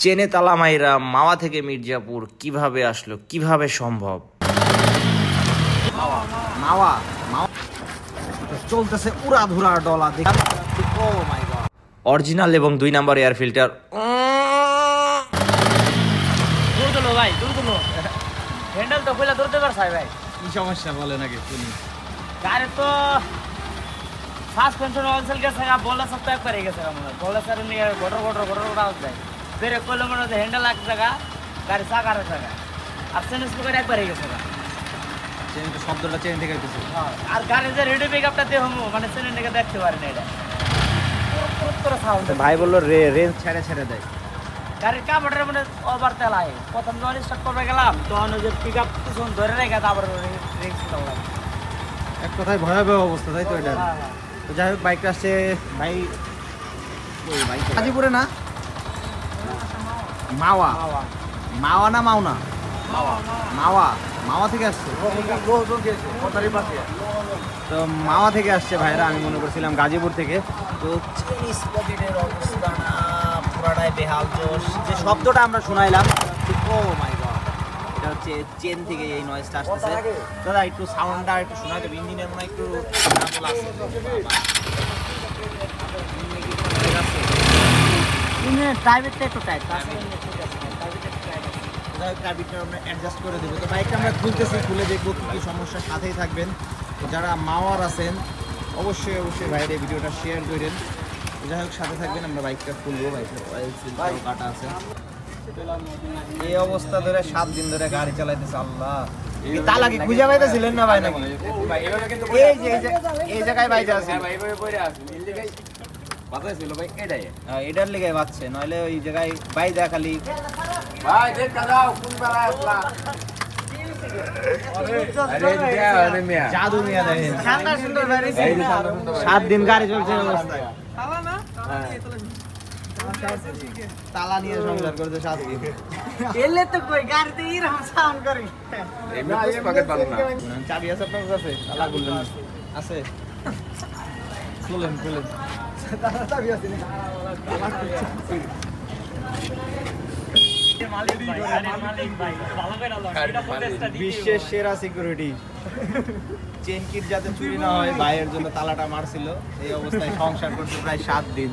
চেনে তালা মাইরা মাওয়া থেকে মির্জাপুর কিভাবে আসলো, কিভাবে সম্ভব? মাওয়া চলতেছে উড়াধুরা ডলা দেখে। ও মাই গড, অরিজিনাল এবং 2 নাম্বার এয়ার ফিল্টার। দূর দিলো ভাই, দূর দিলো। হ্যান্ডেল তো খুলে ধরতে পারছাই ভাই। কি সমস্যা বলে নাকি শুনি? গাড়ি তো সাসপেনশন অনসেল গেছে, বলে সব তো একবারে গেছে আমরা। বলে স্যার নিয়ে গটর আওয়াজ যায়। বেরে কইলে মনে হচ্ছে হ্যান্ডেল এক জায়গা, গাড়ি চাকার এক জায়গা, আর চেন স্পিকার একবারে গেছে। চেন তো শব্দটা চেন থেকে হইতেছে। আর গাড়ির যে রেডিও পিকআপটা দিয়ে হমু মানে চেনের দিকে দেখতে পারি না এটা। পুরো সাউন্ড ভাই বললো রেঞ্জ ছেড়ে দেয়। গাড়ির কাপড়ের মানে ওভার তেলাই। প্রথম যখন স্টার্ট করবে গেলাম তখন ওই যে পিকআপ কিছু ধরে রেখে তারপর রেঞ্জ দিতে লাগে। এক কথায় ভয়াবহ অবস্থা, তাই তো এটা। তো যাই হোক, বাইকটা আসছে ভাই গাজীপুরে না, মাওয়া না মাওনা, মাওয়া থেকে আসছে। তো মাওয়া থেকে আসছে ভাইরা, আমি মনে করছিলাম গাজীপুর থেকে। তো চেন স্পকেটের অবস্থা না পুরাটাই বেহাল। যে শব্দটা আমরা শুনাইলাম, ও মাই গড, এটা হচ্ছে চেন থেকে এই নয়েজটা আসতেছে। দাদা একটু সাউন্ডটা একটু শোনা যাবে? ইঞ্জিনের মনে একটু প্রাইভেটটা একটু টাইট, আমরা অ্যাডজাস্ট করে দেবো। তো বাইকটা আমরা খুলে দেখবো কী সমস্যার সাথেই থাকবেন। তো যারা মাওয়ার আছেন অবশ্যই ভাইয়ের এই ভিডিওটা শেয়ার করেন। যাই হোক, সাথে থাকবেন, আমরা বাইকটা খুলবো। বাইকের অয়েল সিলটাও কাটা আছে। এই অবস্থা ধরে 7 দিন ধরে গাড়ি চালাইতেছে। আল্লাহ, তালা কি খুঁজে পাইতেছিলেন না ভাই নাকি? এই জায়গায় বাইজা আছে, এটার লেগে বাজছে, নইলে ওই জায়গায় বাইজা খালি। জাদু মিয়া দেখেন, 7 দিন গাড়ি চলছে অবস্থায়। তালা নিয়ে সংসার করতে 7 দিন। এলে তো কই গাড়িতে এরকম সাউন্ড করে। চাবি আছে আপনার কাছে? তালা খুললেন আছে? খুলেন চাবি আছে। বিশ্বের সেরা সিকিউরিটি। চেন কিট যাতে চুরি না হয়, ভাইয়ের জন্য তালাটা মারছিল। এই অবস্থায় সংসার করছে প্রায় 7 দিন।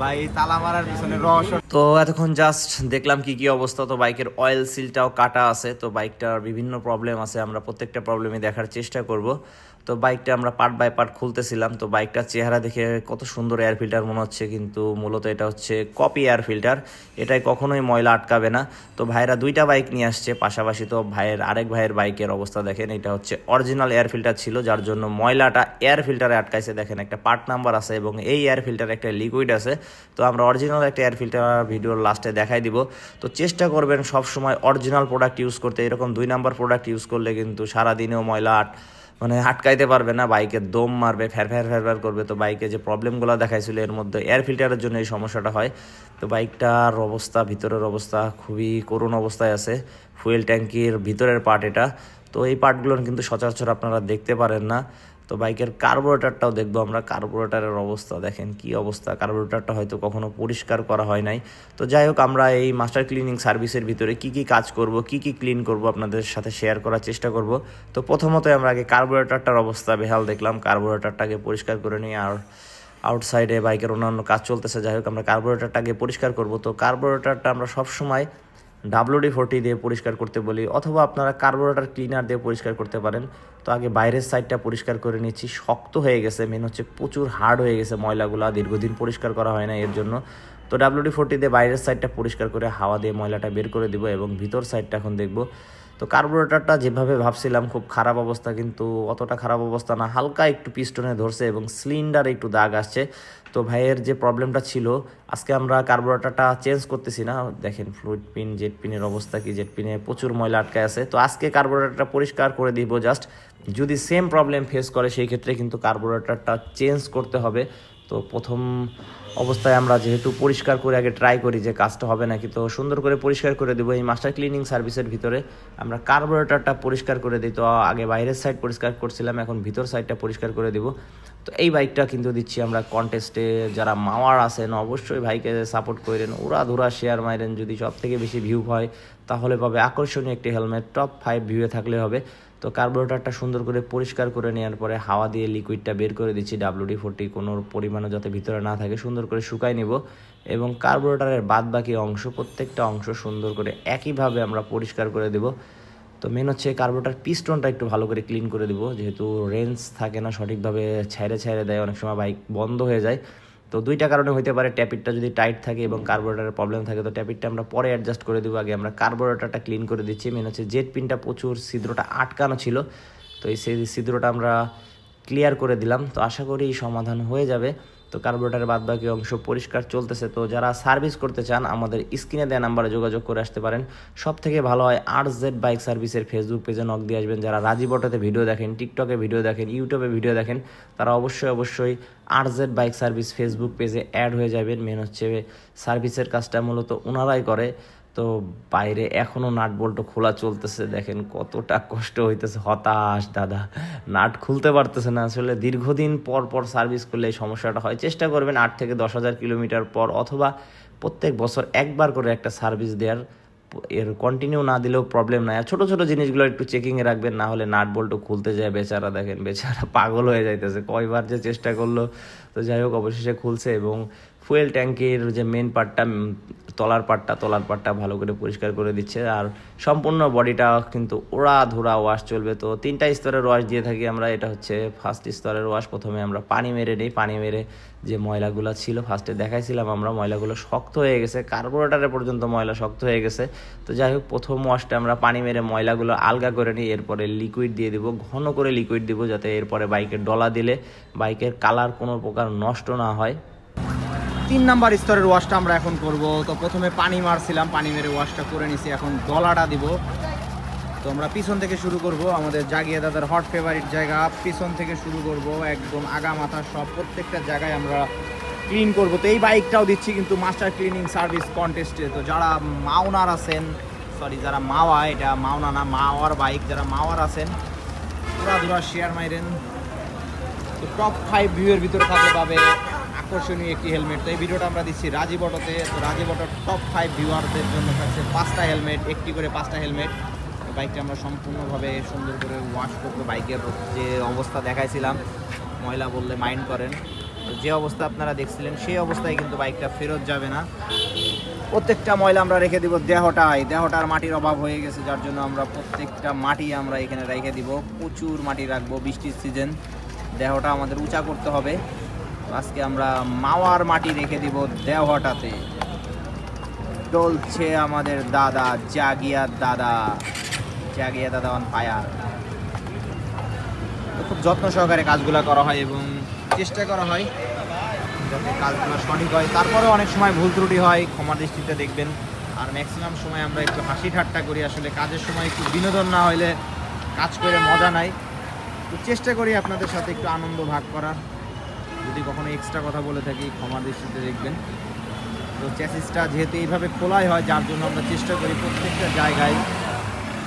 ভাই তালা মারার পিছনে রহস্য। তো এতক্ষণ জাস্ট দেখলাম কি অবস্থা। তো বাইকের অয়েল সিলটাও কাটা আছে। তো বাইকটার বিভিন্ন প্রবলেম আছে, আমরা প্রত্যেকটা প্রবলেমই দেখার চেষ্টা করব। তো বাইকটা আমরা পার্ট বাই পার্ট খুলতেছিলাম। তো বাইকটার চেহারা দেখে কত সুন্দর এয়ার ফিল্টার মনে হচ্ছে, কিন্তু মূলত এটা হচ্ছে কপি এয়ার ফিল্টার। এটাই কখনোই ময়লা আটকাবে না। তো ভাইরা 2টা বাইক নিয়ে আসছে পাশাপাশি। তো আরেক ভাইয়ের বাইকের অবস্থা দেখেন, এটা হচ্ছে অরিজিনাল এয়ার ফিল্টার ছিল, যার জন্য ময়লাটা এয়ার ফিল্টারে আটকাইছে। দেখেন একটা পার্ট নাম্বার আছে এবং এই এয়ার ফিল্টারে একটা লিকুইড আছে। তো আমরা অরিজিনাল একটা এয়ার ফিল্টার ভিডিওর লাস্টে দেখাই দিব। তো চেষ্টা করবেন সবসময় অরিজিনাল প্রোডাক্ট ইউজ করতে। এরকম 2 নাম্বার প্রোডাক্ট ইউজ করলে কিন্তু সারাদিনেও ময়লা আটকাইতে পারবে না, বাইকের দম মারবে, ফ্যার করবে। তো বাইকে যে প্রবলেমগুলো দেখাইছিল এর মধ্যে এয়ার ফিল্টারের জন্য এই সমস্যাটা হয়। তো বাইকটার অবস্থা, ভিতরের অবস্থা খুবই করুণ অবস্থায় আছে। ফুয়েল ট্যাঙ্কির ভিতরের পার্ট এটা। তো এই পার্টগুলো কিন্তু সচরাচর আপনারা দেখতে পারেন না। তো বাইকের কার্বোরেটরটাও দেখবো আমরা। কার্বোরেটরের অবস্থা দেখেন কি অবস্থা। কার্বোরেটরটা হয়তো কখনো পরিষ্কার করা হয় নাই। তো যাই হোক, আমরা এই মাস্টার ক্লিনিং সার্ভিসের ভিতরে কি কাজ করব, কি ক্লিন করব আপনাদের সাথে শেয়ার করার চেষ্টা করব। তো প্রথমত আমরা আগে কার্বোরেটরটার অবস্থা বেহাল দেখলাম। কার্বোরেটরটাকে পরিষ্কার করে নিই, আর আউটসাইডে বাইকের অন্যান্য কাজ চলতেছে। যাই হোক, আমরা কার্বোরেটরটাকে পরিষ্কার করব। তো কার্বোরেটরটা আমরা সবসময় WD-40 দিয়ে পরিষ্কার করতে বলি, অথবা আপনারা কার্বোরেটর ক্লিনার দিয়ে পরিষ্কার করতে পারেন। তো আগে বাইরের সাইডটা পরিষ্কার করে নিচ্ছি। শক্ত হয়ে গেছে, মেন হচ্ছে প্রচুর হার্ড হয়ে গেছে ময়লাগুলো, দীর্ঘদিন পরিষ্কার করা হয় না এর জন্য। তো WD-40 দিয়ে বাইরের সাইডটা পরিষ্কার করে হাওয়া দিয়ে ময়লাটা বের করে দিব এবং ভিতর সাইডটা এখন দেখব। তো কার্বোরেটরটা যেভাবে ভাবছিলাম খুব খারাপ অবস্থা, কিন্তু অতটা খারাপ অবস্থা না। হালকা একটু পিস্টনে ধরছে এবং সিলিন্ডারে একটু দাগ আসছে। তো ভাইয়ের যে প্রবলেমটা ছিল, আজকে আমরা কার্বোরেটরটা চেঞ্জ করতেছি না। দেখেন ফ্লুইড পিন, জেট পিনের অবস্থা কি, জেট পিনে প্রচুর ময়লা আটকায় আছে। তো আজকে কার্বোরেটরটা পরিষ্কার করে দিব জাস্ট। যদি সেম প্রবলেম ফেস করে সেই ক্ষেত্রে কিন্তু কার্বোরেটরটা চেঞ্জ করতে হবে। তো প্রথম অবস্থায় আমরা যেহেতু পরিষ্কার করে আগে ট্রাই করি যে কাজটা হবে নাকি, তো সুন্দর করে পরিষ্কার করে দেবো। এই মাস্টার ক্লিনিং সার্ভিসের ভিতরে আমরা কার্বোরেটরটা পরিষ্কার করে দিই। তো আগে বাইরের সাইড পরিষ্কার করছিলাম, এখন ভিতর সাইডটা পরিষ্কার করে দিব। তো এই বাইকটা কিন্তু দিচ্ছি আমরা কন্টেস্টে। যারা মাওয়ার আছেন অবশ্যই ভাইকে সাপোর্ট করেন, ওরা ধরা শেয়ার মারেন। যদি সব থেকে বেশি ভিউ হয় তাহলে পাবে আকর্ষণীয় একটি হেলমেট, টপ 5 ভিউয়ে থাকলে হবে। তো কার্বোরেটরটা সুন্দর করে পরিষ্কার করে নেওয়ার পরে হাওয়া দিয়ে লিকুইডটা বের করে দিচ্ছি। WD-40 কোনো পরিমাণে যাতে ভিতরে না থাকে সুন্দর করে শুকাই নিব, এবং কার্বোরেটরের বাদ বাকি অংশ প্রত্যেকটা অংশ সুন্দর করে একইভাবে আমরা পরিষ্কার করে দেব। তো মেন হচ্ছে কার্বোরেটর পিস্টনটা একটু ভালো করে ক্লিন করে দিব, যেহেতু রেঞ্জ থাকে না সঠিকভাবে, ছাইড়ে দেয়, অনেক সময় বাইক বন্ধ হয়ে যায়। তো দুইটা কারণে হতে পারে, ট্যাপিটটা যদি টাইট থাকে এবং কার্বোরেটরের প্রবলেম থাকে তো ট্যাপিটটা আমরা পরে অ্যাডজাস্ট করে দেবো। আগে আমরা কার্বোরেটরটা ক্লিন করে দিচ্ছি। মেন হচ্ছে জেট পিনটা প্রচুর ছিদ্রটা আটকানো ছিল, তো এই ছিদ্রটা আমরা ক্লিয়ার করে দিলাম। তো আশা করি সমাধান হয়ে যাবে। তো কার্বোরেটরের বাদ বাকি অংশ পরিষ্কার চলতেছে। তো যারা সার্ভিস করতে চান আমাদের স্ক্রিনে দেওয়া নাম্বারে যোগাযোগ করে আসতে পারেন। সব থেকে ভালো হয় RZ বাইক সার্ভিসের ফেসবুক পেজে নক দিয়ে আসবেন। যারা রাজীব অটোতে ভিডিও দেখেন, টিকটকে ভিডিও দেখেন, ইউটিউবে ভিডিও দেখেন, তারা অবশ্যই RZ বাইক সার্ভিস ফেসবুক পেজে অ্যাড হয়ে যাবেন। মেন হচ্ছে সার্ভিসের কাজটা মূলত ওনারাই করে। তো বাইরে এখনও নাট বল্ট খোলা চলতেছে, দেখেন কতটা কষ্ট হইতেছে। হতাশ দাদা, নাট খুলতে পারতেছে না। আসলে দীর্ঘদিন পর সার্ভিস করলে এই সমস্যাটা হয়। চেষ্টা করবেন 8 থেকে 10,000 কিলোমিটার পর অথবা প্রত্যেক বছর একবার করে একটা সার্ভিস দেওয়ার। এর কন্টিনিউ না দিলেও প্রবলেম নাই। আর ছোটো ছোটো জিনিসগুলো একটু চেকিংয়ে রাখবেন, না হলে নাট বল্টও খুলতে যায় বেচারা। দেখেন বেচারা পাগল হয়ে যাইতেছে, কয়বার যে চেষ্টা করলো। তো যাই হোক অবশেষে খুলছে, এবং ফুয়েল ট্যাঙ্কির যে মেন পার্টটা, তলার পার্টটা ভালো করে পরিষ্কার করে দিচ্ছে। আর সম্পূর্ণ বডিটা কিন্তু ধরা ওয়াশ চলবে। তো 3টা স্তরের ওয়াশ দিয়ে থাকি আমরা। এটা হচ্ছে ফার্স্ট স্তরের ওয়াশ। প্রথমে আমরা পানি মেরে নিই। পানি মেরে যে ময়লাগুলো ছিল ফার্স্টে দেখাইছিলাম আমরা, ময়লাগুলো শক্ত হয়ে গেছে, কার্বোরেটরে পর্যন্ত ময়লা শক্ত হয়ে গেছে। তো যাই হোক প্রথম ওয়াশটা আমরা পানি মেরে ময়লাগুলো আলগা করে নিই। এরপরে লিকুইড দিয়ে দিব, ঘন করে লিকুইড দিব, যাতে এরপরে বাইকের ডলা দিলে বাইকের কালার কোনো প্রকার নষ্ট না হয়। 3 নাম্বার স্তরের ওয়াশটা আমরা এখন করব। তো প্রথমে পানি মারছিলাম, পানি মেরে ওয়াশটা করে নিছি, এখন ডলাটা দিব। তো আমরা পিছন থেকে শুরু করব। আমাদের জাগিয়া দাদার হট ফেভারিট জায়গা, পিছন থেকে শুরু করব, একদম আগা মাথা সব প্রত্যেকটা জায়গায় আমরা ক্লিন করব। তো এই বাইকটাও দিচ্ছি কিন্তু মাস্টার ক্লিনিং সার্ভিস কন্টেস্টে। তো যারা মাওনার আছেন, যারা মাওয়া, এটা মাওনা না, মাওয়ার বাইক, যারা মাওয়ার আছেন ওরা শেয়ার মাইরেন। তো টপ 5 ভিউয়ের ভিতরে থাকলে পাবে আকর্ষণীয় একটি হেলমেট। তো এই ভিডিওটা আমরা দিচ্ছি রাজীব অটোতে। তো রাজীব অটোর টপ 5 ভিউয়ারদের জন্য থাকছে 5টা হেলমেট, একটি করে 5টা হেলমেট। বাইকটা আমরা সম্পূর্ণভাবে সুন্দর করে ওয়াশ করবো। বাইকের যে অবস্থা দেখাইছিলাম, ময়লা বললে মাইন্ড করেন, যে অবস্থা আপনারা দেখছিলেন সেই অবস্থায় কিন্তু বাইকটা ফেরত যাবে না। প্রত্যেকটা ময়লা আমরা রেখে দিব দেহটার মাটির অভাব হয়ে গেছে, যার জন্য আমরা প্রত্যেকটা মাটি আমরা এখানে রেখে দিব। প্রচুর মাটি রাখবো, বৃষ্টির সিজন, দেহটা আমাদের উঁচা করতে হবে। আজকে আমরা মাওয়ার মাটি রেখে দিব দেহটাতে। চলছে আমাদের দাদা জাগিয়া দাদা অন ফায়ার। খুব যত্ন সহকারে কাজগুলো করা হয় এবং চেষ্টা করা হয় যাতে কাজগুলো সঠিক হয়। তারপরেও অনেক সময় ভুল ত্রুটি হয়, ক্ষমা দৃষ্টিতে দেখবেন। আর ম্যাক্সিমাম সময় আমরা একটু হাসি ঠাট্টা করি। আসলে কাজের সময় একটু বিনোদন না হইলে কাজ করে মজা নাই। তো চেষ্টা করি আপনাদের সাথে একটু আনন্দ ভাগ করার। যদি কখনো এক্সট্রা কথা বলে থাকি ক্ষমা দৃষ্টিতে দেখবেন। তো চ্যাসিসটা যেহেতু এইভাবে খোলাই হয়, যার জন্য আমরা চেষ্টা করি প্রত্যেকটা জায়গায়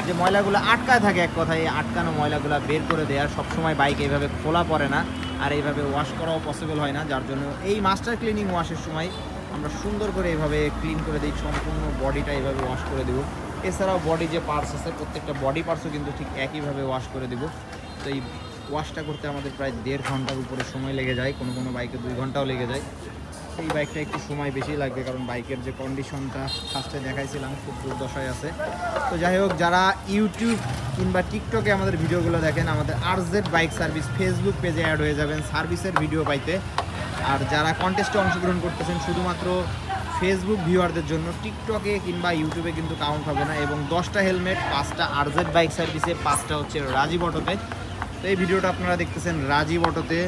যে ময়লাগুলো আটকায় থাকে, এক কথায় আটকানো ময়লাগুলো বের করে দেওয়ার। সবসময় বাইক এইভাবে খোলা পড়ে না, আর এইভাবে ওয়াশ করাও পসিবল হয় না, যার জন্য এই মাস্টার ক্লিনিং ওয়াশের সময় আমরা সুন্দর করে এইভাবে ক্লিন করে দিই। সম্পূর্ণ বডিটা এইভাবে ওয়াশ করে দেবো। এছাড়াও বডি যে পার্টস আছে প্রত্যেকটা বডি পার্টসও কিন্তু ঠিক একইভাবে ওয়াশ করে দেবো। তো এই ওয়াশটা করতে আমাদের প্রায় 1.5 ঘন্টার উপরে সময় লেগে যায়, কোনো বাইকে 2 ঘন্টাও লেগে যায়। এই বাইকটা একটু সময় বেশি লাগবে, কারণ বাইকের যে কন্ডিশনটা ফার্স্টে দেখাইছিলাম খুব দুর্দশায় আছে। তো যাই হোক, যারা ইউটিউব কিংবা টিকটকে আমাদের ভিডিওগুলো দেখেন, আমাদের RZ বাইক সার্ভিস ফেসবুক পেজে অ্যাড হয়ে যাবেন সার্ভিসের ভিডিও পাইতে। আর যারা কন্টেস্টে অংশগ্রহণ করতেছেন শুধুমাত্র ফেসবুক ভিউয়ারদের জন্য, টিকটকে কিংবা ইউটিউবে কিন্তু কাউন্ট হবে না। এবং 10টা হেলমেট, 5টা RZ বাইক সার্ভিসে, 5টা হচ্ছে রাজীব অটোতে। তো এই ভিডিওটা আপনারা দেখতেছেন রাজীব অটোতে,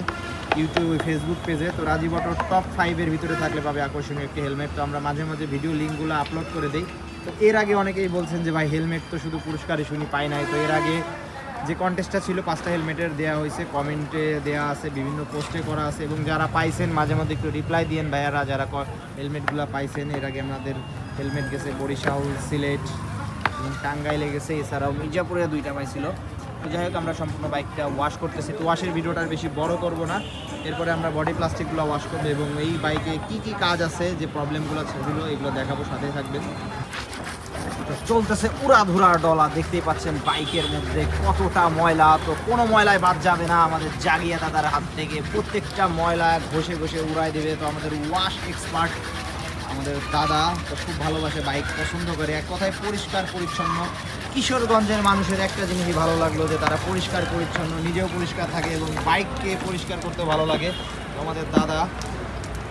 ইউটিউব ফেসবুক পেজে। তো রাজীব অটোর টপ 5-এর ভিতরে থাকলে পাবে আকর্ষণীয় একটি হেলমেট। তো আমরা মাঝে মাঝে ভিডিও লিঙ্কগুলো আপলোড করে দিই। তো এর আগে অনেকেই বলছেন যে ভাই হেলমেট তো শুধু পুরস্কারই শুনি, পাই নাই। তো এর আগে যে কন্টেস্টটা ছিল 5টা হেলমেটের দেওয়া হয়েছে, কমেন্টে দেওয়া আছে, বিভিন্ন পোস্টে করা আছে, এবং যারা পাইছেন মাঝে মধ্যে একটু রিপ্লাই দিয়েন ভাইয়ারা, যারা হেলমেটগুলো পাইছেন। এর আগে আমাদের হেলমেট গেছে বরিশাল, সিলেট এবং টাঙ্গাইলে গেছে, এছাড়াও মির্জাপুরে 2টা পাইছিল। তো যাই হোক আমরা সম্পূর্ণ বাইকটা ওয়াশ করতেছি, তো ওয়াশের ভিডিওটা আর বেশি বড় করব না। এরপরে আমরা বডি প্লাস্টিকগুলো ওয়াশ করবো এবং এই বাইকে কি কি কাজ আছে, যে প্রবলেমগুলো ছিল এগুলো দেখাবো, সাথে থাকবেন। চলতেছে উড়াধুরা ডলা, দেখতেই পাচ্ছেন বাইকের মধ্যে কতটা ময়লা। তো কোনো ময়লায় বাদ যাবে না আমাদের জাগিয়া দাদার হাত থেকে, প্রত্যেকটা ময়লা ঘষে ঘষে উড়াই দেবে। তো আমাদের ওয়াশ এক্সপার্ট আমাদের দাদা তো খুব ভালোবাসে, বাইক পছন্দ করে, এক কথায় পরিষ্কার পরিচ্ছন্ন। কিশোরগঞ্জের মানুষের একটা জিনিসই ভালো লাগলো, যে তারা পরিষ্কার পরিচ্ছন্ন, নিজেও পরিষ্কার থাকে এবং বাইককে পরিষ্কার করতে ভালো লাগে। তো আমাদের দাদা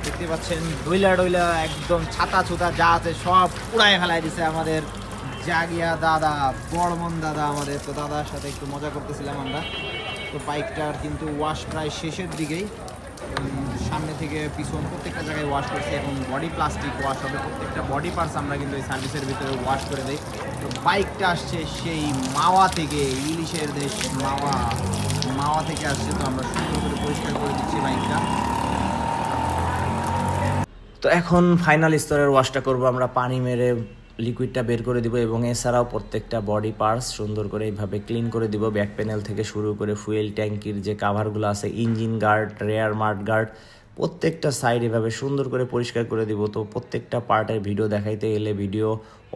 দেখতে পাচ্ছেন ডইলা ডইলা একদম ছাতা ছুতা যা আছে সব উড়ায় ফেলায় দিছে আমাদের জাগিয়া দাদা, বড়মন দাদা আমাদের। তো দাদার সাথে একটু মজা করতেছিলাম আমরা। তো বাইকটার কিন্তু ওয়াশ প্রায় শেষের দিকেই, সামনে থেকে পিছন প্রত্যেকটা জায়গায় ওয়াশ করছি এবং বডি প্লাস্টিক ওয়াশ হবে, প্রত্যেকটা বডি পার্টস আমরা কিন্তু এই সার্ভিসের ভিতরে ওয়াশ করে দিই। তো বাইকটা আসছে সেই মাওয়া থেকে, ইলিশের দেশ মাওয়া থেকে আসছে। তো আমরা সুন্দর করে পরিষ্কার করে দিচ্ছি বাইকটা। তো এখন ফাইনাল স্তরের ওয়াশটা করব আমরা, পানি মেরে লিকুইডটা বের করে দিব এবং এছাড়াও প্রত্যেকটা বডি পার্টস সুন্দর করে এইভাবে ক্লিন করে দিব। ব্যাক প্যানেল থেকে শুরু করে ফুয়েল ট্যাঙ্কির যে কাভারগুলো আছে, ইঞ্জিন গার্ড, রেয়ার মাড গার্ড, প্রত্যেকটা সাইড এভাবে সুন্দর করে পরিষ্কার করে দিব। তো প্রত্যেকটা পার্টের ভিডিও দেখাইতে গেলে ভিডিও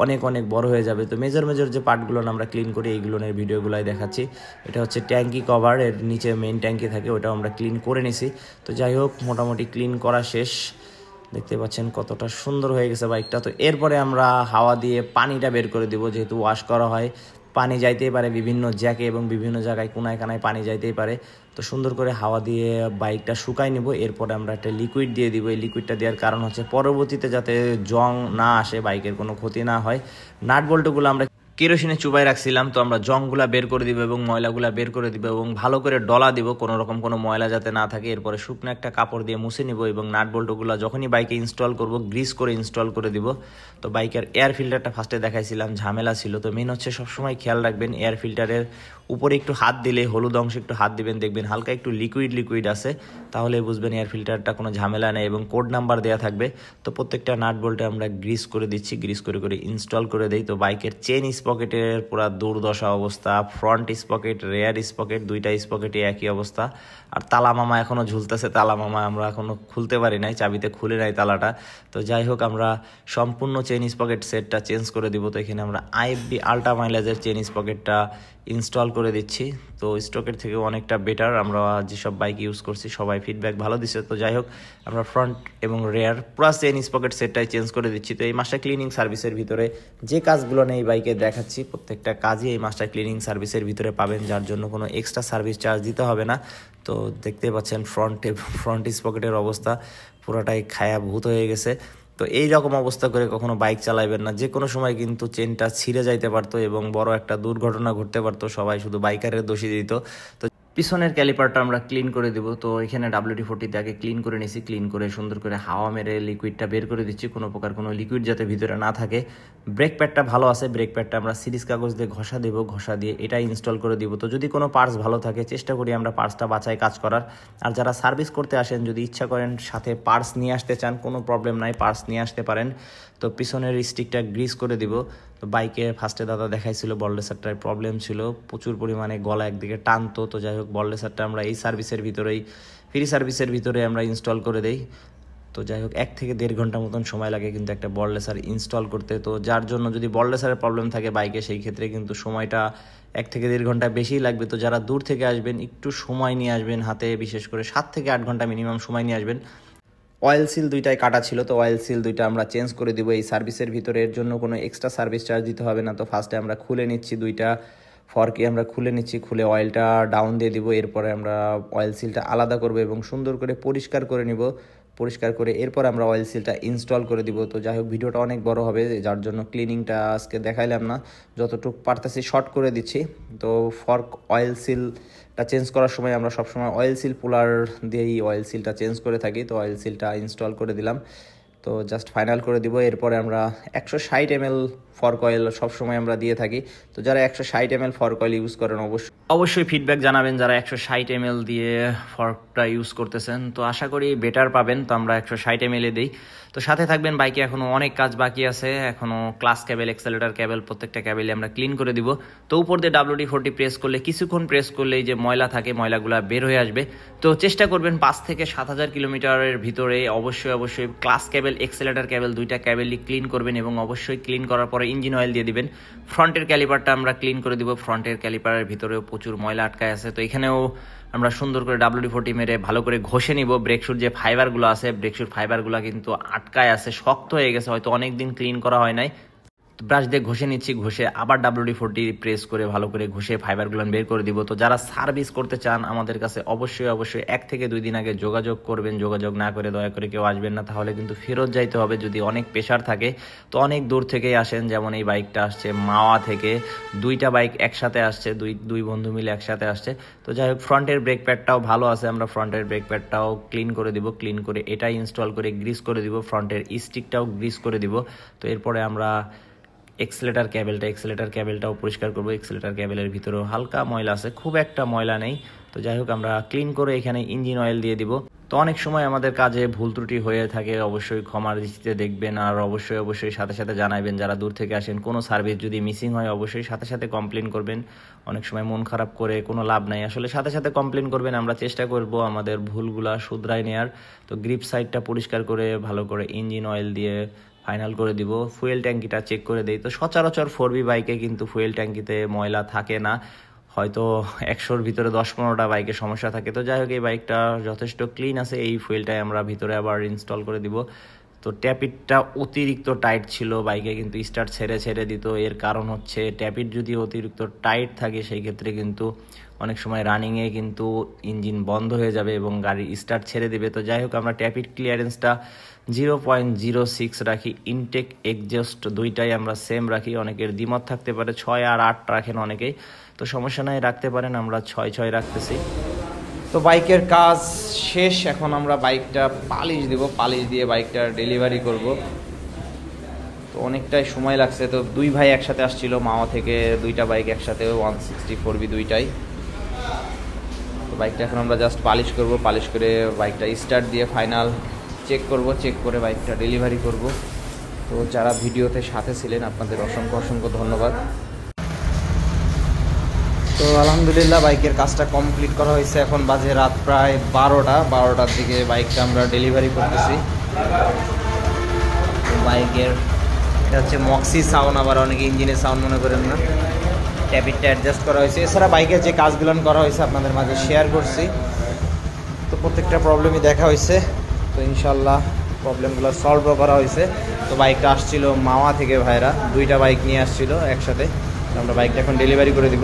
অনেক বড় হয়ে যাবে। তো মেজর যে পার্টগুলো আমরা ক্লিন করি এইগুলোর ভিডিওগুলাই দেখাচ্ছি। এটা হচ্ছে ট্যাঙ্কি কভার, এর নিচে মেইন ট্যাঙ্কি থাকে, ওটাও আমরা ক্লিন করে নিছি। তো যাই হোক মোটামুটি ক্লিন করা শেষ, দেখতে পাচ্ছেন কতটা সুন্দর হয়ে গেছে বাইকটা। তো এরপরে আমরা হাওয়া দিয়ে পানিটা বের করে দিব, যেহেতু ওয়াশ করা হয় পানি যাইতেই পারে বিভিন্ন জ্যাকে এবং বিভিন্ন জায়গায় কোনায় কানায় পানি যাইতেই পারে। তো সুন্দর করে হাওয়া দিয়ে বাইকটা শুকাই নিব। এরপরে আমরা একটা লিকুইড দিয়ে দিব। এই লিকুইডটা দেওয়ার কারণ হচ্ছে পরবর্তীতে যাতে জং না আসে, বাইকের কোনো ক্ষতি না হয়। নাট বল্টুগুলো আমরা কেরোসিনে চুবাই রাখছিলাম, তো আমরা জংগুলা বের করে দিব এবং ময়লাগুলা বের করে দিব এবং ভালো করে ডলা দিব, কোনো রকম কোনো ময়লা যাতে না থাকে। এরপরে শুকনো একটা কাপড় দিয়ে মুছে নিব এবং নাট বল্টুগুলা যখনই বাইকে ইনস্টল করব গ্রিস করে ইনস্টল করে দিব। তো বাইকের এয়ার ফিল্টারটা ফার্স্টে দেখাইছিলাম, ঝামেলা ছিল। তো মেন হচ্ছে সবসময় খেয়াল রাখবেন এয়ার ফিল্টারের উপরে একটু হাত দিলে, হলুদ অংশে একটু হাত দিবেন, দেখবেন হালকা একটু লিকুইড আছে, তাহলে বুঝবেন এয়ার ফিল্টারটা কোনো ঝামেলা নেই এবং কোড নাম্বার দেওয়া থাকবে। তো প্রত্যেকটা নাট বল্টে আমরা গ্রিস করে দিচ্ছি, গ্রিস করে করে ইনস্টল করে দিই। তো বাইকের চেন স্পকেটের পুরা দুর্দশা অবস্থা, ফ্রন্ট স্পকেট, রেয়ার স্পকেট, দুইটা স্পকেটে একই অবস্থা। আর তালা মামা এখনও ঝুলতেছে, তালা মামা আমরা এখনও খুলতে পারি নাই, চাবিতে খুলে নাই তালাটা। তো যাই হোক আমরা সম্পূর্ণ চেন স্পকেট সেটটা চেঞ্জ করে দিব। তো এখানে আমরা আইএফবি আল্ট্রা মাইলেজের চেন স্পকেটটা ইনস্টল করে দিচ্ছি। তো স্টকের থেকে অনেকটা বেটার, আমরা যেসব বাইক ইউজ করছি সবাই ফিডব্যাক ভালো দিচ্ছে। তো যাই হোক আমরা ফ্রন্ট এবং রেয়ার পুরো চেন স্পকেট সেটটাই চেঞ্জ করে দিচ্ছি। তো এই মাস্টার ক্লিনিং সার্ভিসের ভিতরে যে কাজগুলো নেই বাইকে দেখাচ্ছি, প্রত্যেকটা কাজই এই মাস্টার ক্লিনিং সার্ভিসের ভিতরে পাবেন, যার জন্য কোনো এক্সট্রা সার্ভিস চার্জ দিতে হবে না। তো দেখতে পাচ্ছেন ফ্রন্ট স্পকেটের অবস্থা পুরোটাই খায়া ভূত হয়ে গেছে। তো এই রকম অবস্থা করে কখনো বাইক চালাইবেন না, যে কোনো সময় কিন্তু চেনটা ছিঁড়ে যাইতে পারতো এবং বড় একটা দুর্ঘটনা ঘটতে পারতো, সবাই শুধু বাইকারের দোষী দিত। তো পিছনের ক্যালিপারটা আমরা ক্লিন করে দিব। তো এখানে WD-40 আগে ক্লিন করে নিছি, ক্লিন করে সুন্দর করে হাওয়া মেরে লিকুইডটা বের করে দিচ্ছি, কোনো প্রকার কোনো লিকুইড যাতে ভিতরে না থাকে। ব্রেক প্যাডটা ভালো আছে, ব্রেক প্যাডটা আমরা সিরিজ কাগজ দিয়ে ঘষা দেবো, ঘষা দিয়ে এটা ইনস্টল করে দিব। তো যদি কোনো পার্টস ভালো থাকে চেষ্টা করি আমরা পার্টসটা বাছাই কাজ করার। আর যারা সার্ভিস করতে আসেন যদি ইচ্ছা করেন সাথে পার্টস নিয়ে আসতে চান, কোনো প্রবলেম নাই, পার্টস নিয়ে আসতে পারেন। তো পিছনের স্টিকটা গ্রিস করে দিব। তো বাইকে ফার্স্টে দাদা দেখাইছিল বলরেসারটার প্রবলেম ছিল, প্রচুর পরিমাণে গলা একদিকে টানতো। তো যাই হোক বলরেসারটা আমরা এই সার্ভিসের ভিতরেই, ফ্রি সার্ভিসের ভিতরে আমরা ইনস্টল করে দেই। তো যাই হোক 1 থেকে 1.5 ঘন্টা মতন সময় লাগে কিন্তু একটা বলরেসার ইনস্টল করতে। তো যার জন্য যদি বলরেসারের প্রবলেম থাকে বাইকে, সেই ক্ষেত্রে কিন্তু সময়টা 1 থেকে 1.5 ঘন্টা বেশিই লাগবে। তো যারা দূর থেকে আসবেন একটু সময় নিয়ে আসবেন হাতে, বিশেষ করে 7 থেকে 8 ঘন্টা মিনিমাম সময় নিয়ে আসবেন। অয়েল সিল দুইটাই কাটা ছিল, তো অয়েল সিল দুইটা আমরা চেঞ্জ করে দিব এই সার্ভিসের ভিতরে, এর জন্য কোনো এক্সট্রা সার্ভিস চার্জ দিতে হবে না। তো ফার্স্টে আমরা খুলে নিচ্ছি, দুইটা ফর্কে আমরা খুলে নিচ্ছি, খুলে অয়েলটা ডাউন দিয়ে দিব। এরপরে আমরা অয়েল সিলটা আলাদা করব এবং সুন্দর করে পরিষ্কার করে নিব, পরিষ্কার করে এরপর আমরা অয়েল সিলটা ইনস্টল করে দিব। তো যাই হোক ভিডিওটা অনেক বড় হবে, যার জন্য ক্লিনিংটা আজকে দেখাইলাম না, যতটুকু পারতেছি শর্ট করে দিচ্ছি। তো ফর্ক অয়েল সিলটা চেঞ্জ করার সময় আমরা সবসময় অয়েল সিল পুলার দিয়েই অয়েল সিলটা চেঞ্জ করে থাকি। তো অয়েল সিলটা ইনস্টল করে দিলাম। তো জাস্ট ফাইনাল করে দিব। এরপরে আমরা 160 ml ফর্ক অয়েল সবসময় আমরা দিয়ে থাকি। তো যারা 160 ml ফর্ক অয়েল ইউজ করেন অবশ্যই ফিডব্যাক জানাবেন যারা 160 ml দিয়ে ফর্কটা ইউজ করতেছেন। তো আশা করি বেটার পাবেন। তো আমরা 160 ml দিই। তো সাথে থাকবেন, বাইকে এখনও অনেক কাজ বাকি আছে, এখনও ক্লাস কেবল, এক্সেলেটার কেবল প্রত্যেকটা কেবলে আমরা ক্লিন করে দিব। তো উপর দিয়ে WD-40 প্রেস করলে, কিছুক্ষণ প্রেস করলেই যে ময়লা থাকে ময়লাগুলো বের হয়ে আসবে। তো চেষ্টা করবেন 5 থেকে 7,000 কিলোমিটারের ভিতরে অবশ্যই ক্লাস কেবল, এক্সেলেটার কেবল দুইটা কেবলই ক্লিন করবেন এবং অবশ্যই ক্লিন করার পরে ইঞ্জিন অয়েল দিয়ে দিবেন। ফ্রন্টের ক্যালিপারটা আমরা ক্লিন করে দিব। ফ্রন্টের ক্যালিপারের ভিতরেও প্রচুর ময়লা আটকায় আছে। তো এখানেও আমরা সুন্দর করে WD-40 মেরে ভালো করে ঘষে নিব। ব্রেকশুর যে ফাইবারগুলো আছে, ব্রেকশুর ফাইবারগুলো কিন্তু আটকায় আছে, শক্ত হয়ে গেছে, হয়তো অনেক দিন ক্লিন করা হয় নাই। ব্রাশ দিয়ে ঘষে নিচ্ছি, ঘষে আবার WD-40 প্রেস করে ভালো করে ঘষে ফাইবারগুলো বের করে দিব। তো যারা সার্ভিস করতে চান আমাদের কাছে অবশ্যই 1 থেকে 2 দিন আগে যোগাযোগ করবেন। যোগাযোগ না করে দয়া করে কেউ আসবেন না, তাহলে কিন্তু ফেরত যাইতে হবে যদি অনেক প্রেশার থাকে। তো অনেক দূর থেকেই আসেন, যেমন এই বাইকটা আসছে মাওয়া থেকে, 2টা বাইক একসাথে আসছে, দুই বন্ধু মিলে একসাথে আসছে। তো যাই হোক, ফ্রন্টের ব্রেক প্যাডটাও ভালো আছে, আমরা ফ্রন্টের ব্রেক প্যাডটাও ক্লিন করে দিব। ক্লিন করে এটা ইনস্টল করে গ্রিস করে দিব, ফ্রন্টের স্টিকটাও গ্রিস করে দিব। তো এরপরে আমরা এক্সেলেটার ক্যাবেলটাও পরিষ্কার করবো। এক্সেলেটার ক্যাবেলের ভিতরেও হালকা ময়লা আছে, খুব একটা ময়লা নেই। তো যাই হোক, আমরা ক্লিন করে এখানে ইঞ্জিন অয়েল দিয়ে দিব। তো অনেক সময় আমাদের কাজে ভুল ত্রুটি হয়ে থাকে, অবশ্যই ক্ষমার দৃষ্টিতে দেখবেন। আর অবশ্যই সাথে জানাবেন যারা দূর থেকে আসেন। কোনো সার্ভিস যদি মিসিং হয় অবশ্যই সাথে কমপ্লেন করবেন। অনেক সময় মন খারাপ করে কোনো লাভ নাই, আসলে সাথে কমপ্লেন করবেন। আমরা চেষ্টা করব আমাদের ভুলগুলা শুধরাই নেয়ার। তো গ্রিপ সাইডটা পরিষ্কার করে ভালো করে ইঞ্জিন অয়েল দিয়ে ফাইনাল করে দিব। ফুয়েল ট্যাঙ্কিটা চেক করে দেই। তো সচরাচর 4B বাইকে কিন্তু ফুয়েল ট্যাঙ্কিতে ময়লা থাকে না, হয়তো 100-র ভিতরে 10-15টা বাইকে সমস্যা থাকে। তো যাই হোক, এই বাইকটা যথেষ্ট ক্লিন আছে। এই ফুয়েলটাই আমরা ভিতরে আবার ইনস্টল করে দিব। তো ট্যাপিটটা অতিরিক্ত টাইট ছিল, বাইকে কিন্তু স্টার্ট ছেড়ে দিত। এর কারণ হচ্ছে ট্যাপিট যদি অতিরিক্ত টাইট থাকে সেই ক্ষেত্রে কিন্তু অনেক সময় রানিংয়ে কিন্তু ইঞ্জিন বন্ধ হয়ে যাবে এবং গাড়ি স্টার্ট ছেড়ে দেবে। তো যাই হোক, আমরা ট্যাপিট ক্লিয়ারেন্সটা 0.06 রাখি। ইনটেক এক্সজস্ট দুইটাই আমরা সেম রাখি। অনেকের দ্বিমত থাকতে পারে, 6 আর 8 রাখেন অনেকেই। তো সমস্যা নাই, রাখতে পারেন। আমরা 6 রাখতেছি। তো বাইকের কাজ শেষ, এখন আমরা বাইকটা পালিশ দিব। পালিশ দিয়ে বাইকটা ডেলিভারি করব। তো অনেকটাই সময় লাগছে। তো 2 ভাই একসাথে আসছিল মাওয়া থেকে, 2টা বাইক একসাথে, 164B দুইটাই। তো বাইকটা এখন আমরা জাস্ট পালিশ করব। পালিশ করে বাইকটা স্টার্ট দিয়ে ফাইনাল চেক করব। চেক করে বাইকটা ডেলিভারি করব। তো যারা ভিডিওতে সাথে ছিলেন আপনাদের অসংখ্য ধন্যবাদ। তো আলহামদুলিল্লাহ বাইকের কাজটা কমপ্লিট করা হয়েছে। এখন বাজে রাত প্রায় 12টার দিকে বাইকটা আমরা ডেলিভারি করতেছি। বাইকের এটা হচ্ছে মক্সি সাউন্ড, আবার অনেকে ইঞ্জিনের সাউন্ড মনে করেন না। ট্যাপিটটা অ্যাডজাস্ট করা হয়েছে। এছাড়া বাইকের যে কাজগুলো করা হয়েছে আপনাদের মাঝে শেয়ার করছি। তো প্রত্যেকটা প্রবলেমই দেখা হয়েছে। তো ইনশাল্লাহ প্রবলেমগুলো সলভও করা হয়েছে। তো বাইকটা আসছিল মাওয়া থেকে, ভাইরা 2টা বাইক নিয়ে আসছিল একসাথে। আমরা বাইকটা এখন ডেলিভারি করে দিব।